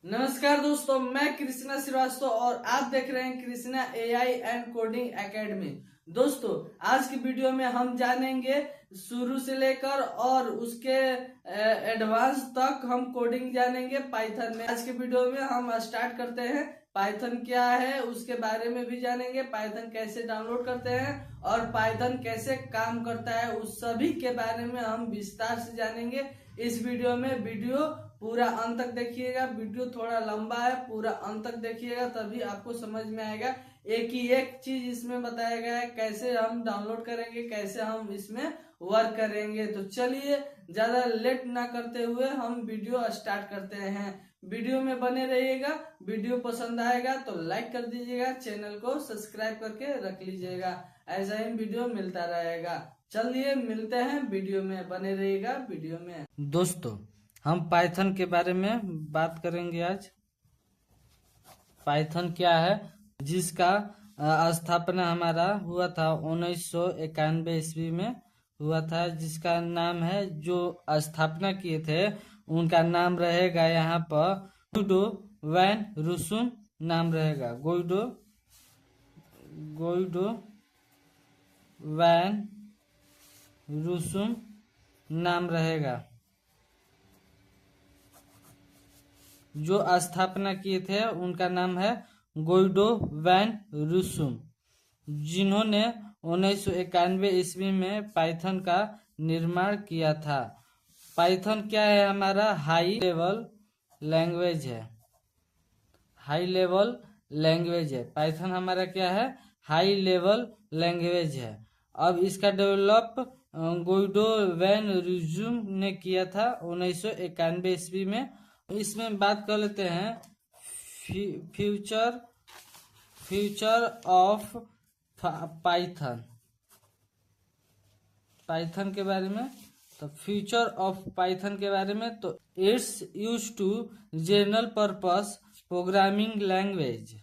नमस्कार दोस्तों, मैं कृष्णा श्रीवास्तव और आप देख रहे हैं Krishna AI and coding academy. दोस्तों, आज की वीडियो में हम जानेंगे शुरू से लेकर और उसके एडवांस तक हम कोडिंग जानेंगे पाइथन में। आज के वीडियो में हम स्टार्ट करते हैं। पाइथन क्या है उसके बारे में भी जानेंगे, पाइथन कैसे डाउनलोड करते हैं और पाइथन कैसे काम करता है उस सभी के बारे में हम विस्तार से जानेंगे इस वीडियो में। वीडियो पूरा अंत तक देखिएगा। वीडियो थोड़ा लंबा है, पूरा अंत तक देखिएगा तभी आपको समझ में आएगा। एक ही एक चीज इसमें बताया गया है, कैसे हम डाउनलोड करेंगे, कैसे हम इसमें वर्क करेंगे। तो चलिए ज्यादा लेट ना करते हुए हम वीडियो स्टार्ट करते हैं। वीडियो में बने रहिएगा। वीडियो पसंद आएगा तो लाइक कर दीजिएगा, चैनल को सब्सक्राइब करके रख लीजिएगा। ऐसा ही वीडियो मिलता रहेगा। चलिए मिलते हैं वीडियो में, बने रहिएगा वीडियो में। दोस्तों, हम पाइथन के बारे में बात करेंगे आज। पाइथन क्या है, जिसका स्थापना हमारा हुआ था 1991 ईस्वी में हुआ था। जिसका नाम है, जो स्थापना किए थे उनका नाम रहेगा यहाँ पर गुइडो वैन रूसुम नाम रहेगा। गुइडो वैन रूसुम नाम रहेगा। जो स्थापना किए थे उनका नाम है गुइडो वैन रूसुम, जिन्होंने 1991 ईस्वी में पाइथन का निर्माण किया था। पाइथन क्या है, हमारा हाई लेवल लैंग्वेज है। हाई लेवल लैंग्वेज है पाइथन हमारा क्या है, हाई लेवल लैंग्वेज है। अब इसका डेवलप गुइडो वैन रूसुम ने किया था 1991 ईस्वी में। इसमें बात कर लेते हैं फ्यूचर ऑफ पाइथन के बारे में। तो फ्यूचर ऑफ पाइथन के बारे में, तो it's use to general purpose programming language.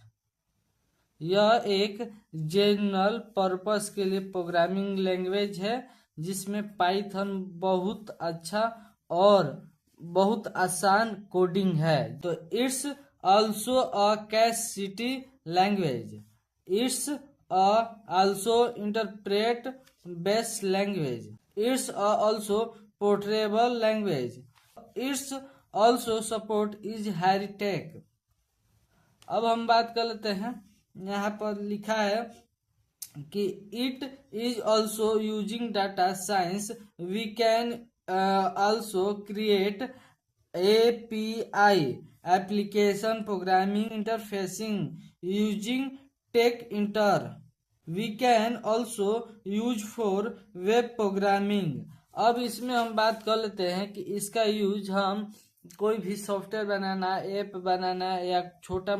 यह एक जनरल पर्पस के लिए प्रोग्रामिंग लैंग्वेज है जिसमें पाइथन बहुत अच्छा और बहुत आसान कोडिंग है। तो it's also a cash city language. It's also interpret based language. It's also portable language. It's also support is heritage. अब हम बात कर लेते हैं, यहाँ पर लिखा है कि it is also using data science. We can also create API application programming interfacing using Tkinter. We can also use for web programming. अब इसमें हम बात कर लेते हैं कि इसका यूज हम कोई भी सॉफ्टवेयर बनाना, ऐप बनाना या छोटा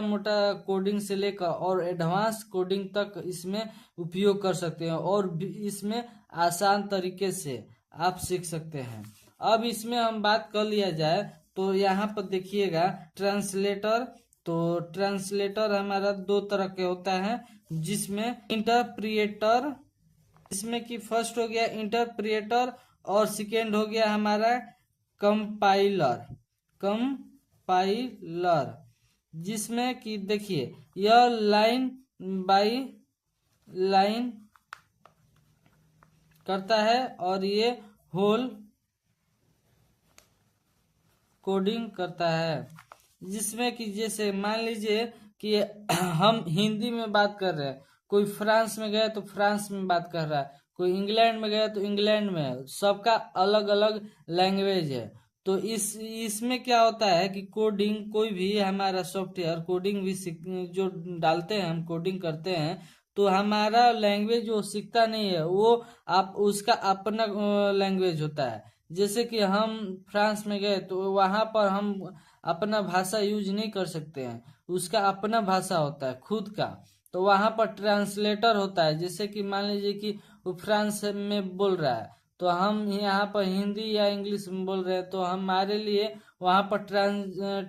मोटा कोडिंग से लेकर और एडवांस कोडिंग तक इसमें उपयोग कर सकते हैं और इसमें आसान तरीके से आप सीख सकते हैं। अब इसमें हम बात कर लिया जाए तो यहाँ पर देखिएगा ट्रांसलेटर। तो ट्रांसलेटर हमारा दो तरह के होता है, जिसमें इंटरप्रिएटर, इसमें कि फर्स्ट हो गया इंटरप्रिएटर और सेकेंड हो गया हमारा कंपाइलर। जिसमें कि देखिए यह लाइन बाय लाइन करता है और ये होल कोडिंग करता है। जिसमें कि जैसे मान लीजिए कि हम हिंदी में बात कर रहे हैं, कोई फ्रांस में गया तो फ्रांस में बात कर रहा है, कोई इंग्लैंड में गया तो इंग्लैंड में, सबका अलग अलग लैंग्वेज है। तो इसमें क्या होता है कि कोडिंग, कोई भी हमारा सॉफ्टवेयर कोडिंग भी जो डालते हैं, हम कोडिंग करते हैं तो हमारा लैंग्वेज वो सीखता नहीं है, वो आप उसका अपना लैंग्वेज होता है। जैसे कि हम फ्रांस में गए तो वहां पर हम अपना भाषा यूज नहीं कर सकते हैं, उसका अपना भाषा होता है खुद का। तो वहां पर ट्रांसलेटर होता है। जैसे कि मान लीजिए कि वो फ्रांस में बोल रहा है तो हम यहाँ पर हिंदी या इंग्लिश में बोल रहे हैं, तो हमारे लिए वहां पर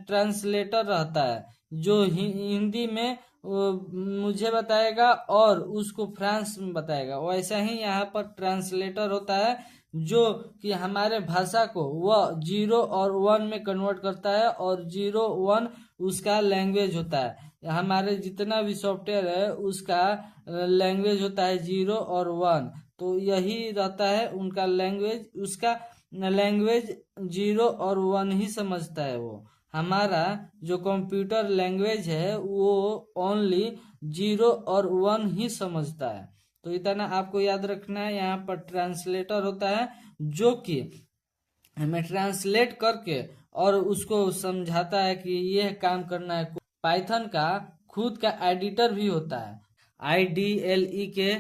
ट्रांसलेटर रहता है जो हिंदी में मुझे बताएगा और उसको फ्रांस में बताएगा। वैसा ही यहाँ पर ट्रांसलेटर होता है जो कि हमारे भाषा को वह 0 और 1 में कन्वर्ट करता है, और 0 1 उसका लैंग्वेज होता है। हमारे जितना भी सॉफ्टवेयर है उसका लैंग्वेज होता है 0 और 1। तो यही रहता है उनका लैंग्वेज, उसका लैंग्वेज 0 और 1 ही समझता है। वो हमारा जो कंप्यूटर लैंग्वेज है वो ओनली 0 और 1 ही समझता है। तो इतना आपको याद रखना है। यहाँ पर ट्रांसलेटर होता है जो कि हमें ट्रांसलेट करके और उसको समझाता है कि यह काम करना है। पाइथन का खुद का एडिटर भी होता है। IDLE के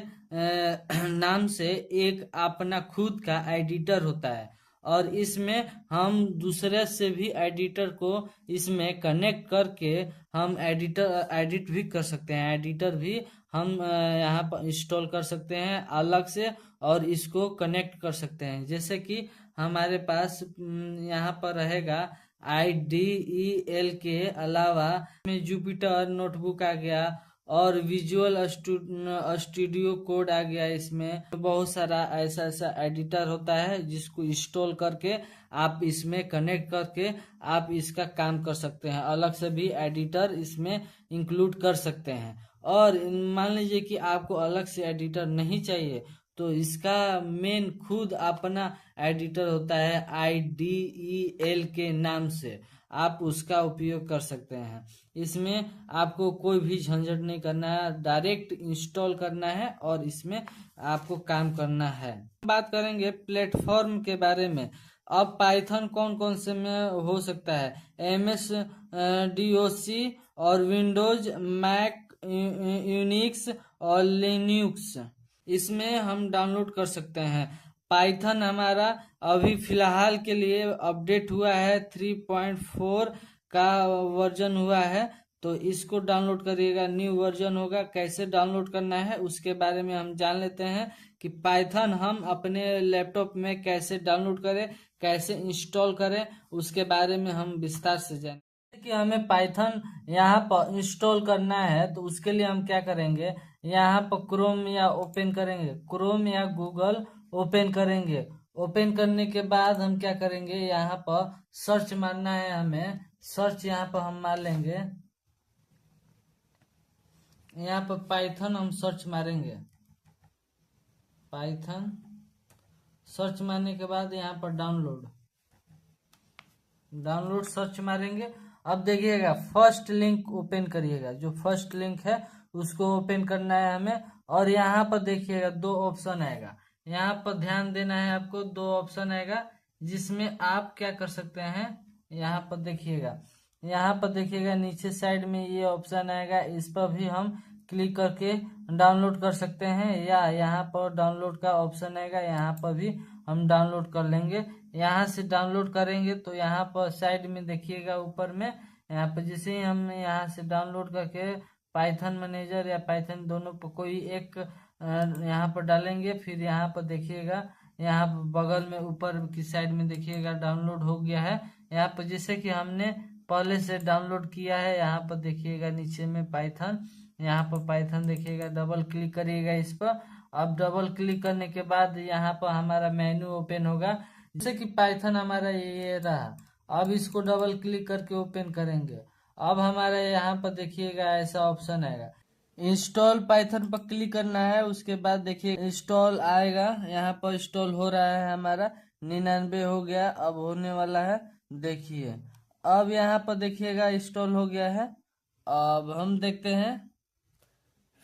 नाम से एक अपना खुद का एडिटर होता है, और इसमें हम दूसरे से भी एडिटर को इसमें कनेक्ट करके हम एडिट भी कर सकते हैं। एडिटर भी हम यहाँ पर इंस्टॉल कर सकते हैं अलग से, और इसको कनेक्ट कर सकते हैं। जैसे कि हमारे पास यहाँ पर रहेगा IDEL के अलावा में जुपिटर नोटबुक आ गया, और विजुअल स्टूडियो कोड आ गया। इसमें बहुत सारा ऐसा एडिटर होता है जिसको इंस्टॉल करके आप इसमें कनेक्ट करके आप इसका काम कर सकते हैं। अलग से भी एडिटर इसमें इंक्लूड कर सकते हैं। और मान लीजिए कि आपको अलग से एडिटर नहीं चाहिए, तो इसका मेन खुद अपना एडिटर होता है IDEL के नाम से, आप उसका उपयोग कर सकते हैं। इसमें आपको कोई भी झंझट नहीं करना है, डायरेक्ट इंस्टॉल करना है और इसमें आपको काम करना है। बात करेंगे प्लेटफॉर्म के बारे में। अब पाइथन कौन कौन से में हो सकता है? MS DOS और विंडोज, मैक, यूनिक्स और लिनक्स, इसमें हम डाउनलोड कर सकते हैं। पाइथन हमारा अभी फिलहाल के लिए अपडेट हुआ है, 3.4 का वर्जन हुआ है। तो इसको डाउनलोड करिएगा, न्यू वर्जन होगा। कैसे डाउनलोड करना है उसके बारे में हम जान लेते हैं कि पाइथन हम अपने लैपटॉप में कैसे डाउनलोड करें, कैसे इंस्टॉल करें, उसके बारे में हम विस्तार से जानें। कि हमें पाइथन यहाँ पर इंस्टॉल करना है, तो उसके लिए हम क्या करेंगे, यहाँ पर क्रोम या ओपन करेंगे, क्रोम या गूगल ओपन करेंगे। ओपन करने के बाद हम क्या करेंगे, यहाँ पर सर्च मारना है हमें। सर्च यहाँ पर हम मार लेंगे, यहाँ पर पाइथन हम सर्च मारेंगे। पाइथन सर्च मारने के बाद यहाँ पर डाउनलोड सर्च मारेंगे। अब देखिएगा फर्स्ट लिंक ओपन करिएगा, जो फर्स्ट लिंक है उसको ओपन करना है हमें। और यहाँ पर देखिएगा 2 ऑप्शन आएगा, यहाँ पर ध्यान देना है आपको। 2 ऑप्शन आएगा जिसमें आप क्या कर सकते हैं, यहाँ पर देखिएगा नीचे साइड में ये ऑप्शन आएगा, इस पर भी हम क्लिक करके डाउनलोड कर सकते हैं। या यहाँ पर डाउनलोड का ऑप्शन आएगा, यहाँ पर भी हम डाउनलोड कर लेंगे। यहाँ से डाउनलोड करेंगे तो यहाँ पर साइड में देखिएगा ऊपर में, यहाँ पर जैसे ही हम यहाँ से डाउनलोड करके पाइथन मैनेजर या पाइथन दोनों पर कोई एक यहाँ पर डालेंगे, फिर यहाँ पर देखिएगा, यहाँ पर बगल में ऊपर की साइड में देखिएगा डाउनलोड हो गया है। यहाँ पर जैसे कि हमने पहले से डाउनलोड किया है, यहाँ पर देखिएगा नीचे में पाइथन, यहाँ पर पाइथन देखिएगा, डबल क्लिक करिएगा इस पर। अब डबल क्लिक करने के बाद यहाँ पर हमारा मेन्यू ओपन होगा, जैसे कि पाइथन हमारा ये रहा। अब इसको डबल क्लिक करके ओपन करेंगे। अब हमारा यहाँ पर देखिएगा ऐसा ऑप्शन आएगा, इंस्टॉल पाइथन पर क्लिक करना है। उसके बाद देखिए इंस्टॉल आएगा, यहाँ पर इंस्टॉल हो रहा है हमारा, 99 हो गया, अब होने वाला है। देखिए अब यहाँ पर देखिएगा इंस्टॉल हो गया है। अब हम देखते हैं,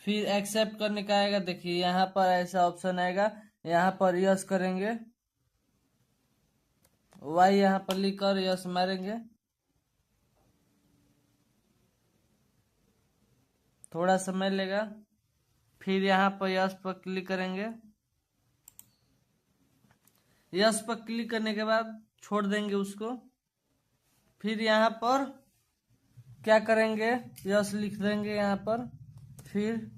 फिर एक्सेप्ट करने का आएगा। देखिए यहाँ पर ऐसा ऑप्शन आएगा, यहाँ पर यस करेंगे, वाई यहाँ पर लिख कर यस मारेंगे। थोड़ा समय लेगा, फिर यहाँ पर यस पर क्लिक करेंगे। यस पर क्लिक करने के बाद छोड़ देंगे उसको। फिर यहाँ पर क्या करेंगे, यस लिख देंगे यहाँ पर। फिर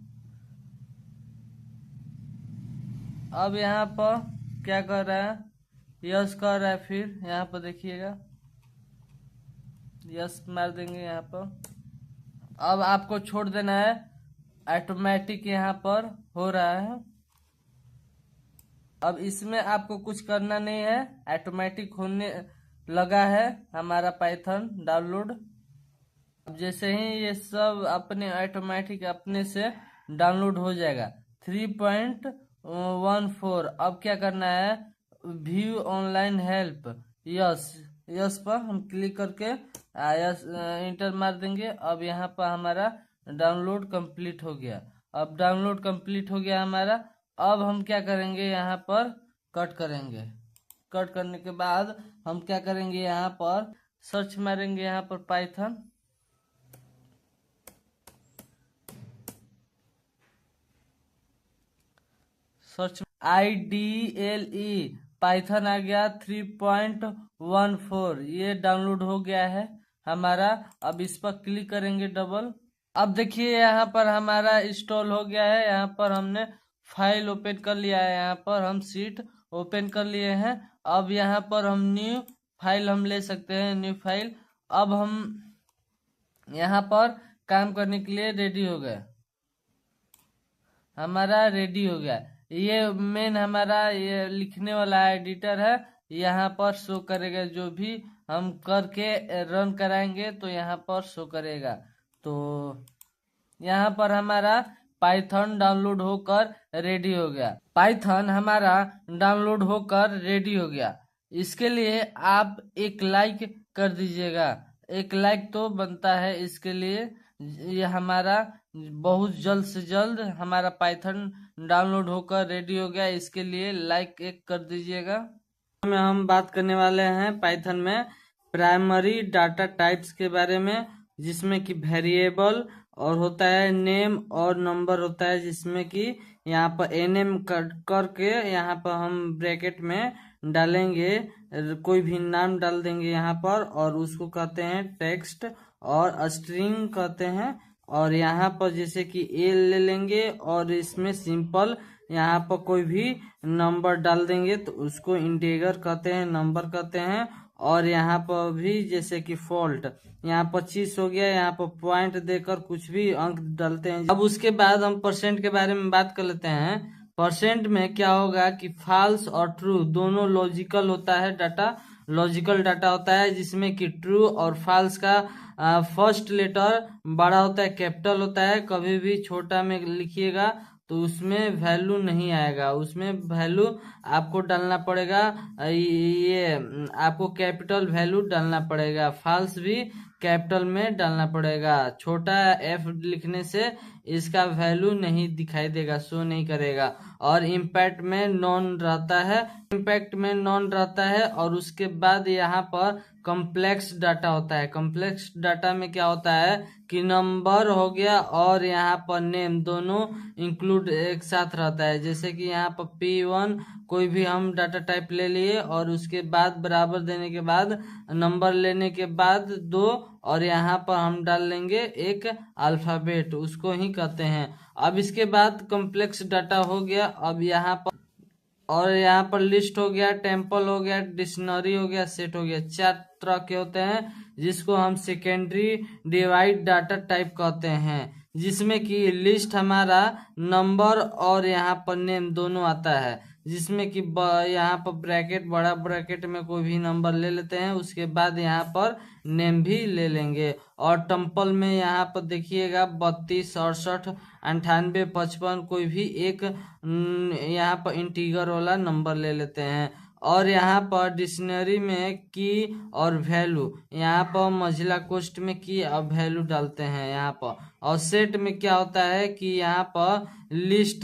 अब यहाँ पर क्या कर रहा है, यस कर रहा है। फिर यहाँ पर देखिएगा यस मार देंगे यहाँ पर। अब आपको छोड़ देना है, ऑटोमेटिक यहाँ पर हो रहा है। अब इसमें आपको कुछ करना नहीं है, ऑटोमेटिक होने लगा है हमारा पाइथन डाउनलोड। अब जैसे ही ये सब अपने ऑटोमेटिक अपने से डाउनलोड हो जाएगा 3.14। अब क्या करना है, view online help, yes yes पर हम क्लिक करके यस इंटर मार देंगे। अब यहाँ पर हमारा डाउनलोड कंप्लीट हो गया। अब डाउनलोड कंप्लीट हो गया हमारा। अब हम क्या करेंगे, यहाँ पर कट करेंगे। कट करने के बाद हम क्या करेंगे, यहाँ पर सर्च मारेंगे, यहाँ पर पाइथन। सर्च IDLE पाइथन आ गया 3.14, ये डाउनलोड हो गया है हमारा। अब इस पर क्लिक करेंगे डबल। अब देखिए यहाँ पर हमारा इंस्टॉल हो गया है। यहाँ पर हमने फाइल ओपन कर लिया है, यहाँ पर हम सीट ओपन कर लिए हैं। अब यहाँ पर हम न्यू फाइल हम ले सकते हैं, न्यू फाइल। अब हम यहाँ पर काम करने के लिए रेडी हो गए, हमारा रेडी हो गया। ये मेन हमारा ये लिखने वाला एडिटर है, यहाँ पर शो करेगा। जो भी हम करके रन कराएंगे तो यहाँ पर शो करेगा। तो यहाँ पर हमारा पाइथन डाउनलोड होकर रेडी हो गया। पाइथन हमारा डाउनलोड होकर रेडी हो गया। इसके लिए आप एक लाइक कर दीजिएगा, एक लाइक तो बनता है इसके लिए। ये हमारा बहुत जल्द से जल्द हमारा पाइथन डाउनलोड होकर रेडी हो गया, इसके लिए लाइक एक कर दीजिएगा। में हम बात करने वाले हैं पाइथन में प्राइमरी डाटा टाइप्स के बारे में, जिसमें कि वेरिएबल और होता है नेम और नंबर होता है, जिसमें कि यहाँ पर एनएम करके यहाँ पर हम ब्रैकेट में डालेंगे, कोई भी नाम डाल देंगे यहाँ पर, और उसको कहते हैं टेक्स्ट और स्ट्रिंग कहते हैं। और यहाँ पर जैसे कि ए ले लेंगे और इसमें सिंपल यहाँ पर कोई भी नंबर डाल देंगे तो उसको इंटीजर कहते हैं, नंबर कहते हैं। और यहाँ पर भी जैसे कि फॉल्ट, यहाँ 25 हो गया, यहाँ पर पॉइंट देकर कुछ भी अंक डालते हैं। अब उसके बाद हम परसेंट के बारे में बात कर लेते हैं। परसेंट में क्या होगा कि फॉल्स और ट्रू दोनों लॉजिकल होता है डाटा, लॉजिकल डाटा होता है, जिसमें कि ट्रू और फॉल्स का फर्स्ट लेटर बड़ा होता है, कैपिटल होता है। कभी भी छोटा में लिखिएगा तो उसमें वैल्यू नहीं आएगा, उसमें वैल्यू आपको डालना पड़ेगा, ये आपको कैपिटल वैल्यू डालना पड़ेगा। फॉल्स भी कैपिटल में डालना पड़ेगा। छोटा एफ लिखने से इसका वैल्यू नहीं दिखाई देगा, शो नहीं करेगा। और इम्पैक्ट में नॉन रहता है, इम्पैक्ट में नॉन रहता है। और उसके बाद यहाँ पर कॉम्प्लेक्स डाटा होता है। कॉम्प्लेक्स डाटा में क्या होता है कि नंबर हो गया और यहाँ पर नेम दोनों इंक्लूड एक साथ रहता है। जैसे कि यहाँ पर P1 कोई भी हम डाटा टाइप ले लिए और उसके बाद बराबर देने के बाद नंबर लेने के बाद 2 और यहाँ पर हम डाल लेंगे एक अल्फाबेट, उसको ही कहते हैं। अब इसके बाद कॉम्प्लेक्स डाटा हो गया। अब यहाँ पर और यहाँ पर लिस्ट हो गया, टेम्पल हो गया, डिक्शनरी हो गया, सेट हो गया। 4 तरह के होते हैं, जिसको हम सेकेंडरी डिवाइड डाटा टाइप कहते हैं, जिसमें कि लिस्ट हमारा नंबर और यहाँ पर नेम दोनों आता है। जिसमें कि यहाँ पर ब्रैकेट, बड़ा ब्रैकेट में कोई भी नंबर ले लेते हैं, उसके बाद यहाँ पर नेम भी ले लेंगे। और टेम्पल में यहाँ पर देखिएगा 32, 68, 98, 55 कोई भी एक यहाँ पर इंटीगर वाला नंबर ले लेते हैं। और यहाँ पर डिक्शनरी में की और वैल्यू, यहाँ पर मझिला कोष्ट में की और वैल्यू डालते हैं यहाँ पर। और सेट में क्या होता है कि यहाँ पर लिस्ट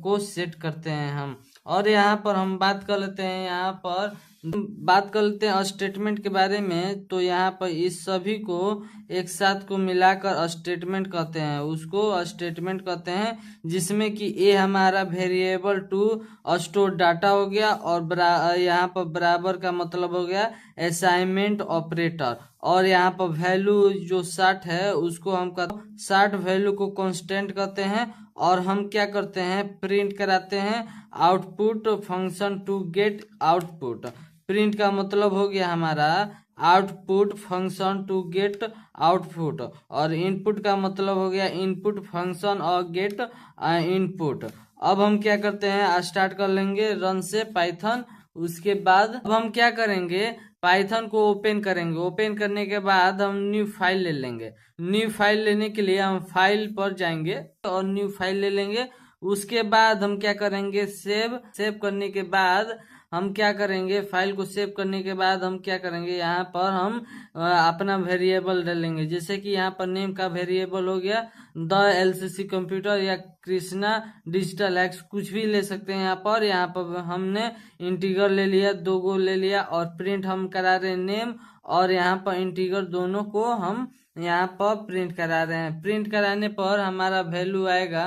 को सेट करते हैं हम। और यहाँ पर हम बात कर लेते हैं, यहाँ पर बात कर लेते हैं स्टेटमेंट के बारे में। तो यहाँ पर इस सभी को एक साथ को मिलाकर स्टेटमेंट कहते हैं, उसको स्टेटमेंट कहते हैं। जिसमें कि ए हमारा वेरिएबल टू स्टोर डाटा हो गया, और यहाँ पर बराबर का मतलब हो गया असाइनमेंट ऑपरेटर। और यहाँ पर वैल्यू जो 60 है उसको हम 60 वैल्यू को कांस्टेंट कहते हैं। और हम क्या करते हैं, प्रिंट कराते हैं output function to get output. Print का मतलब हो गया हमारा output function to get output, और इनपुट का मतलब हो गया इनपुट फंक्शन और गेट इनपुट। अब हम क्या करते हैं, स्टार्ट कर लेंगे रन से पाइथन। उसके बाद अब हम क्या करेंगे, पाइथन को ओपन करेंगे। ओपन करने के बाद हम न्यू फाइल ले लेंगे। न्यू फाइल लेने के लिए हम फाइल पर जाएंगे और न्यू फाइल ले लेंगे। उसके बाद हम क्या करेंगे, सेव करने के बाद हम क्या करेंगे, फाइल को सेव करने के बाद हम क्या करेंगे, यहाँ पर हम अपना वेरिएबल डालेंगे। जैसे कि यहाँ पर नेम का वेरिएबल हो गया द एलसीसी कंप्यूटर या कृष्णा डिजिटल एक्स, कुछ भी ले सकते हैं। यहाँ पर हमने इंटीगर ले लिया, 2 गो ले लिया, और प्रिंट हम करा रहे हैं नेम और यहाँ पर इंटीगर, दोनों को हम यहाँ पर प्रिंट करा रहे हैं। प्रिंट कराने पर हमारा वैल्यू आएगा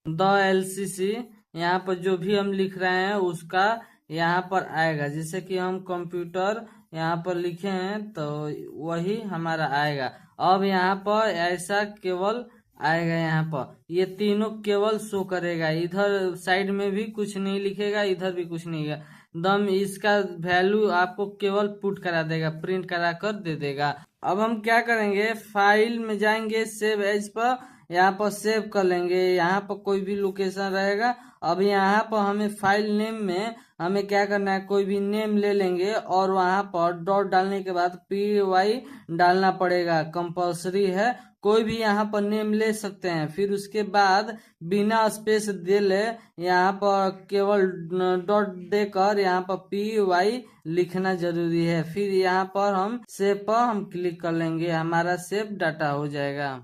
द एलसीसी, यहाँ पर जो भी हम लिख रहे हैं उसका यहाँ पर आएगा। जैसे कि हम कंप्यूटर यहाँ पर लिखे हैं तो वही हमारा आएगा। अब यहाँ पर ऐसा केवल आएगा, यहाँ पर ये तीनों केवल शो करेगा। इधर साइड में भी कुछ नहीं लिखेगा, इधर भी कुछ नहीं है। दम इसका वैल्यू आपको केवल पुट करा देगा, प्रिंट करा कर दे देगा। अब हम क्या करेंगे, फाइल में जाएंगे, सेव एज पर यहाँ पर सेव कर लेंगे। यहाँ पर कोई भी लोकेशन रहेगा। अब यहाँ पर हमें फाइल नेम में हमें क्या करना है, कोई भी नेम ले लेंगे और वहां पर डॉट डालने के बाद py डालना पड़ेगा, कंपल्सरी है। कोई भी यहाँ पर नेम ले सकते हैं। फिर उसके बाद बिना स्पेस दे ले यहाँ पर केवल डॉट देकर यहाँ पर py लिखना जरूरी है। फिर यहाँ पर हम सेव पर हम क्लिक कर लेंगे, हमारा सेव डाटा हो जाएगा।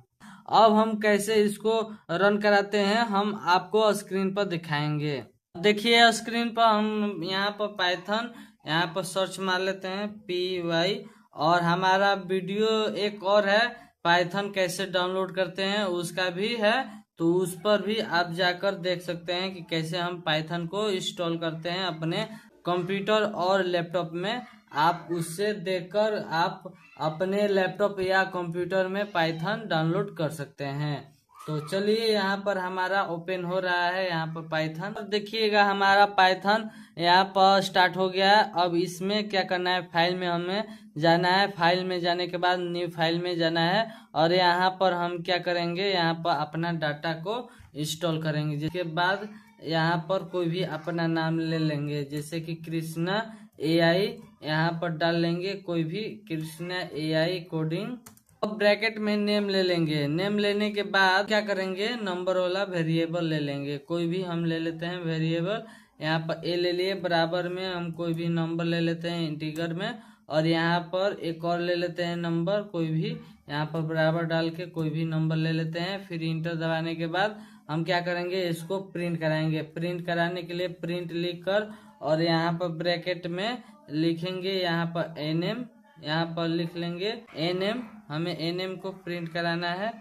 अब हम कैसे इसको रन कराते हैं हम आपको स्क्रीन पर दिखाएंगे। देखिए स्क्रीन पर हम यहाँ पर पाइथन यहाँ पर सर्च मार लेते हैं py, और हमारा वीडियो एक और है पाइथन कैसे डाउनलोड करते हैं उसका भी है, तो उस पर भी आप जाकर देख सकते हैं कि कैसे हम पाइथन को इंस्टॉल करते हैं अपने कंप्यूटर और लैपटॉप में। आप उससे देखकर आप अपने लैपटॉप या कंप्यूटर में पाइथन डाउनलोड कर सकते हैं। तो चलिए यहाँ पर हमारा ओपन हो रहा है यहाँ पर पाइथन। देखिएगा हमारा पाइथन यहाँ पर स्टार्ट हो गया है। अब इसमें क्या करना है, फाइल में हमें जाना है। फाइल में जाने के बाद न्यू फाइल में जाना है और यहाँ पर हम क्या करेंगे, यहाँ पर अपना डाटा को इंस्टॉल करेंगे। जिसके बाद यहाँ पर कोई भी अपना नाम ले लेंगे, जैसे कि कृष्णा AI यहाँ पर डाल लेंगे, कोई भी कृष्णा AI कोडिंग। अब ब्रैकेट में नेम ले लेंगे। नेम लेने के बाद क्या करेंगे, नंबर वाला वेरिएबल ले लेंगे। कोई भी हम ले लेते हैं वेरिएबल, यहाँ पर a ले लिए, बराबर में हम कोई भी नंबर ले लेते हैं इंटीगर में, और यहाँ पर एक और ले लेते हैं नंबर, कोई भी यहाँ पर बराबर डाल के कोई भी नंबर ले लेते हैं। फिर इंटर दबाने के बाद हम क्या करेंगे, इसको प्रिंट कराएंगे। प्रिंट कराने के लिए प्रिंट लिख कर और यहाँ पर ब्रैकेट में लिखेंगे, यहाँ पर nm, यहाँ पर लिख लेंगे nm, हमें nm को प्रिंट कराना है,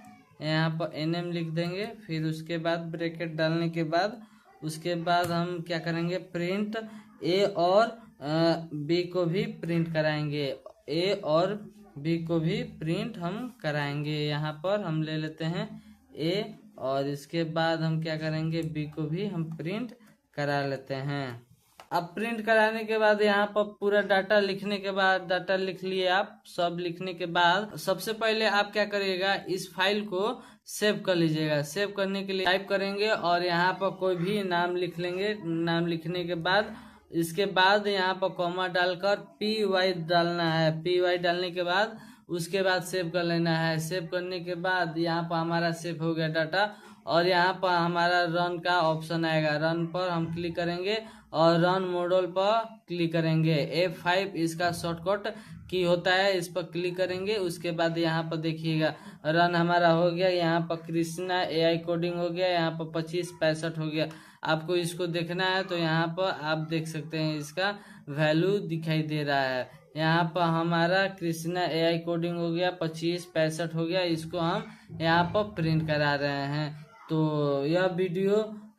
यहाँ पर nm लिख देंगे। फिर उसके बाद ब्रैकेट डालने के बाद उसके बाद हम क्या करेंगे, प्रिंट a और b को भी प्रिंट कराएंगे। a और b को भी प्रिंट हम कराएंगे। यहाँ पर हम ले लेते हैं a और इसके बाद हम क्या करेंगे, b को भी हम प्रिंट करा लेते हैं। अब प्रिंट कराने के बाद यहाँ पर पूरा डाटा लिखने के बाद, डाटा लिख लिए आप, सब लिखने के बाद सबसे पहले आप क्या करिएगा, इस फाइल को सेव कर लीजिएगा। सेव करने के लिए टाइप करेंगे और यहाँ पर कोई भी नाम लिख लेंगे। नाम लिखने के बाद इसके बाद यहाँ पर कॉमा डालकर py डालना है। py डालने के बाद उसके बाद सेव कर लेना है। सेव करने के बाद यहाँ पर हमारा सेव हो गया डाटा, और यहाँ पर हमारा रन का ऑप्शन आएगा। रन पर हम क्लिक करेंगे और रन मॉड्यूल पर क्लिक करेंगे। F5 इसका शॉर्टकट की होता है, इस पर क्लिक करेंगे। उसके बाद यहाँ पर देखिएगा रन हमारा हो गया। यहाँ पर कृष्णा AI कोडिंग हो गया, यहाँ पर 2565 हो गया। आपको इसको देखना है तो यहाँ पर आप देख सकते हैं, इसका वैल्यू दिखाई दे रहा है। यहाँ पर हमारा कृष्णा AI कोडिंग हो गया, 2565 हो गया। इसको हम यहाँ पर प्रिंट करा रहे हैं। तो यह वीडियो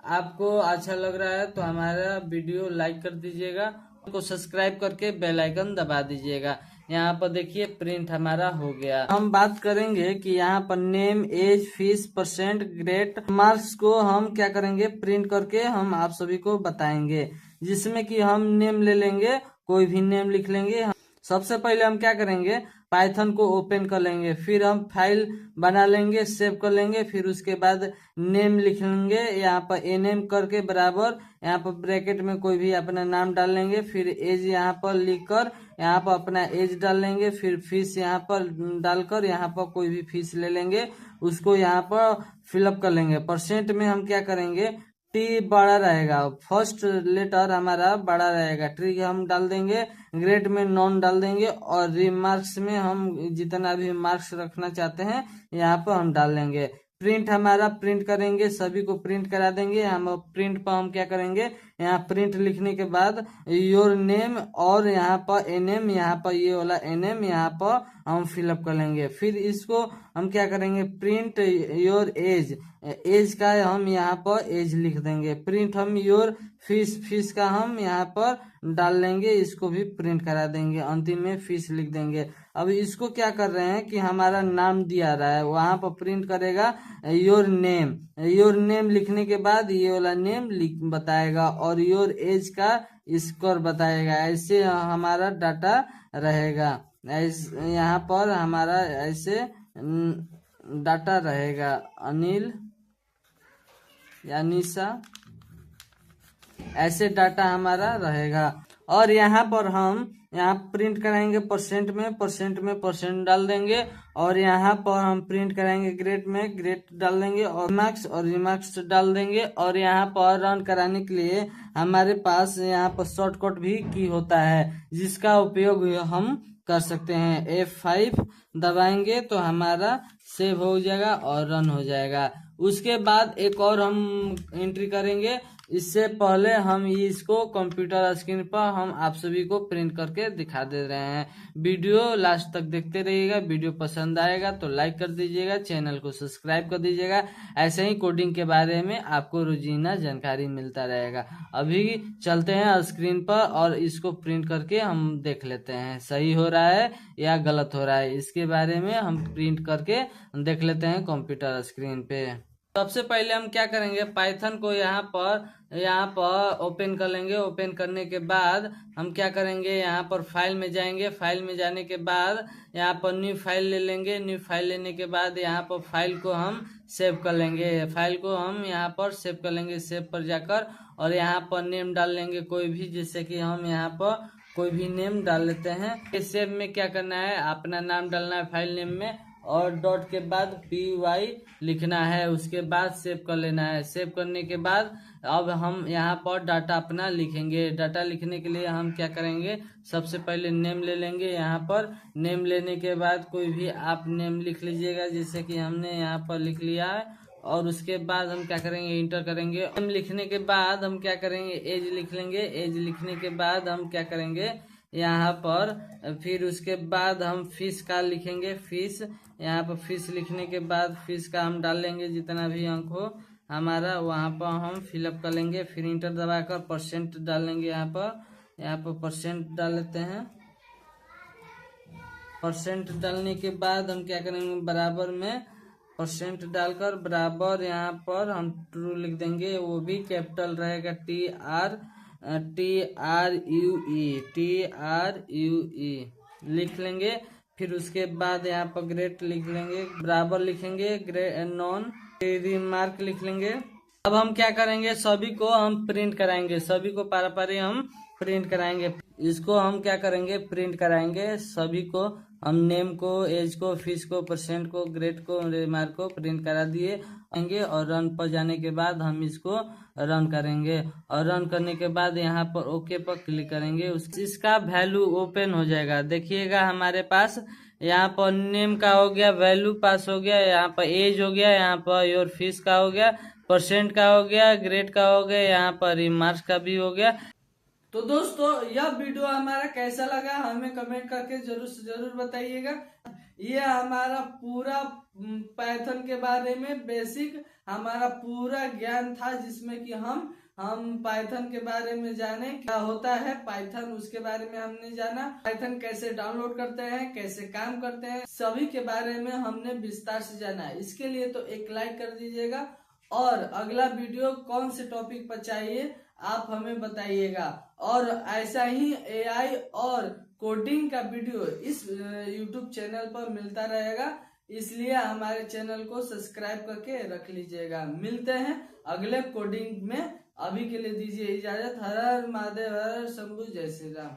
आपको अच्छा लग रहा है तो हमारा वीडियो लाइक कर दीजिएगा, को सब्सक्राइब करके बेल आइकन दबा दीजिएगा। यहाँ पर देखिए प्रिंट हमारा हो गया। हम बात करेंगे कि यहाँ पर name, age, fees, percent, grade, marks को हम क्या करेंगे, प्रिंट करके हम आप सभी को बताएंगे। जिसमें कि हम नेम ले लेंगे, कोई भी नेम लिख लेंगे। सबसे पहले हम क्या करेंगे, पाइथन को ओपन कर लेंगे, फिर हम फाइल बना लेंगे, सेव कर लेंगे, फिर उसके बाद नेम लिख लेंगे, यहाँ पर एनएम करके बराबर यहाँ पर ब्रैकेट में कोई भी अपना नाम डाल लेंगे, फिर एज यहाँ पर लिखकर यहाँ पर अपना एज डाल लेंगे, फिर फीस यहाँ पर डालकर यहाँ पर कोई भी फीस ले लेंगे, उसको यहाँ पर फिलअप कर लेंगे। परसेंट में हम क्या करेंगे, टी बड़ा रहेगा, फर्स्ट लेटर हमारा बड़ा रहेगा, ट्री हम डाल देंगे, ग्रेड में नॉन डाल देंगे, और रिमार्क्स में हम जितना भी मार्क्स रखना चाहते हैं यहाँ पर हम डाल देंगे। प्रिंट हमारा प्रिंट करेंगे, सभी को प्रिंट करा देंगे। हम प्रिंट पर हम क्या करेंगे, यहाँ प्रिंट लिखने के बाद योर नेम और यहाँ पर एनएम, यहाँ पर ये वाला एनएम यहाँ पर हम फिलअप कर लेंगे। फिर इसको हम क्या करेंगे, प्रिंट योर एज, एज का हम यहाँ पर एज लिख देंगे। प्रिंट हम योर फीस, फीस का हम यहाँ पर डाल लेंगे, इसको भी प्रिंट करा देंगे, अंतिम में फीस लिख देंगे। अब इसको क्या कर रहे हैं कि हमारा नाम दिया रहा है, वहां पर प्रिंट करेगा योर नेम, योर नेम लिखने के बाद ये वाला नेम लिख बताएगा और योर एज का स्कोर बताएगा। ऐसे हमारा डाटा रहेगा, यहाँ पर हमारा ऐसे डाटा रहेगा। अनिल या निशा, ऐसे डाटा हमारा रहेगा। और यहाँ पर हम यहाँ प्रिंट कराएंगे परसेंट में, परसेंट डाल देंगे, और यहाँ पर हम प्रिंट कराएंगे ग्रेड में, ग्रेड डाल देंगे, और रिमार्क्स डाल देंगे। और यहाँ पर रन कराने के लिए हमारे पास यहाँ पर शॉर्टकट भी की होता है, जिसका उपयोग हम कर सकते हैं। F5 दबाएंगे तो हमारा सेव हो जाएगा और रन हो जाएगा। उसके बाद एक और हम एंट्री करेंगे, इससे पहले हम इसको कंप्यूटर स्क्रीन पर हम आप सभी को प्रिंट करके दिखा दे रहे हैं। वीडियो लास्ट तक देखते रहिएगा, वीडियो पसंद आएगा तो लाइक कर दीजिएगा, चैनल को सब्सक्राइब कर दीजिएगा। ऐसे ही कोडिंग के बारे में आपको रोजीना जानकारी मिलता रहेगा। अभी चलते हैं स्क्रीन पर और इसको प्रिंट करके हम देख लेते हैं सही हो रहा है या गलत हो रहा है, इसके बारे में हम प्रिंट करके देख लेते हैं कंप्यूटर स्क्रीन पे। सबसे पहले हम क्या करेंगे, पाइथन को यहाँ पर ओपन कर लेंगे। ओपन करने के बाद हम क्या करेंगे, यहाँ पर फाइल में जाएंगे, फाइल में जाने के बाद यहाँ पर न्यू फाइल ले लेंगे। न्यू फाइल लेने के बाद यहाँ पर फाइल को हम सेव कर लेंगे, फाइल को हम यहाँ पर सेव कर लेंगे। सेव पर जाकर और यहाँ पर नेम डाल लेंगे कोई भी, जैसे कि हम यहाँ पर कोई भी नेम डाल लेते हैं। सेव में क्या करना है, अपना नाम डालना है फाइल नेम में, और डॉट के बाद py लिखना है, उसके बाद सेव कर लेना है। सेव करने के बाद अब हम यहाँ पर डाटा अपना लिखेंगे। डाटा लिखने के लिए हम क्या करेंगे, सबसे पहले नेम ले लेंगे। यहाँ पर नेम लेने के बाद कोई भी आप नेम लिख लीजिएगा, जैसे कि हमने यहाँ पर लिख लिया है। और उसके बाद हम क्या करेंगे, इंटर करेंगे। नेम लिखने के बाद हम क्या करेंगे, एज लिख लेंगे। एज लिखने के बाद हम क्या करेंगे, यहाँ पर फिर उसके बाद हम फीस का लिखेंगे, फीस। यहाँ पर फीस लिखने के बाद फीस का हम डाल लेंगे, जितना भी अंक हो हमारा वहाँ पर हम फिलअप कर लेंगे। फिर इंटर दबाकर परसेंट डाल लेंगे। यहाँ पर परसेंट डाल लेते हैं। परसेंट डालने के बाद हम क्या करेंगे, बराबर में परसेंट डालकर बराबर यहाँ पर हम ट्रू लिख देंगे, वो भी कैपिटल रहेगा, TRUE लिख लेंगे। फिर उसके बाद यहाँ पर ग्रेड लिख लेंगे, बराबर लिखेंगे, नॉन रिमार्क लिख लेंगे। अब हम क्या करेंगे, सभी को हम प्रिंट कराएंगे, सभी को पारा पारी हम प्रिंट कराएंगे। इसको हम क्या करेंगे, प्रिंट कराएंगे सभी को। हम नेम को, एज को, फीस को, परसेंट को, ग्रेड को, रिमार्क को प्रिंट करा दिए और रन पर जाने के बाद हम इसको रन करेंगे। और रन करने के बाद यहाँ पर ओके पर क्लिक करेंगे, इसका वैल्यू ओपन हो जाएगा। देखिएगा हमारे पास यहाँ पर नेम का हो गया, वैल्यू पास हो गया, यहाँ पर एज हो गया, यहाँ पर योर फीस का हो गया, परसेंट का हो गया, ग्रेड का हो गया, यहाँ पर रिमार्क्स का भी हो गया। तो दोस्तों यह वीडियो हमारा कैसा लगा हमें कमेंट करके जरूर से जरूर बताइएगा। ये हमारा पूरा पाइथन के बारे में बेसिक हमारा पूरा ज्ञान था, जिसमें कि हम पाइथन के बारे में जाने क्या होता है पाइथन, उसके बारे में हमने जाना। पाइथन कैसे डाउनलोड करते हैं, कैसे काम करते हैं, सभी के बारे में हमने विस्तार से जाना। इसके लिए तो एक लाइक कर दीजिएगा, और अगला वीडियो कौन से टॉपिक पर चाहिए आप हमें बताइएगा। और ऐसा ही AI और कोडिंग का वीडियो इस YouTube चैनल पर मिलता रहेगा, इसलिए हमारे चैनल को सब्सक्राइब करके रख लीजिएगा। मिलते हैं अगले कोडिंग में, अभी के लिए दीजिए इजाजत। हर हर महादेव, हर हर शंभू, जय श्री राम।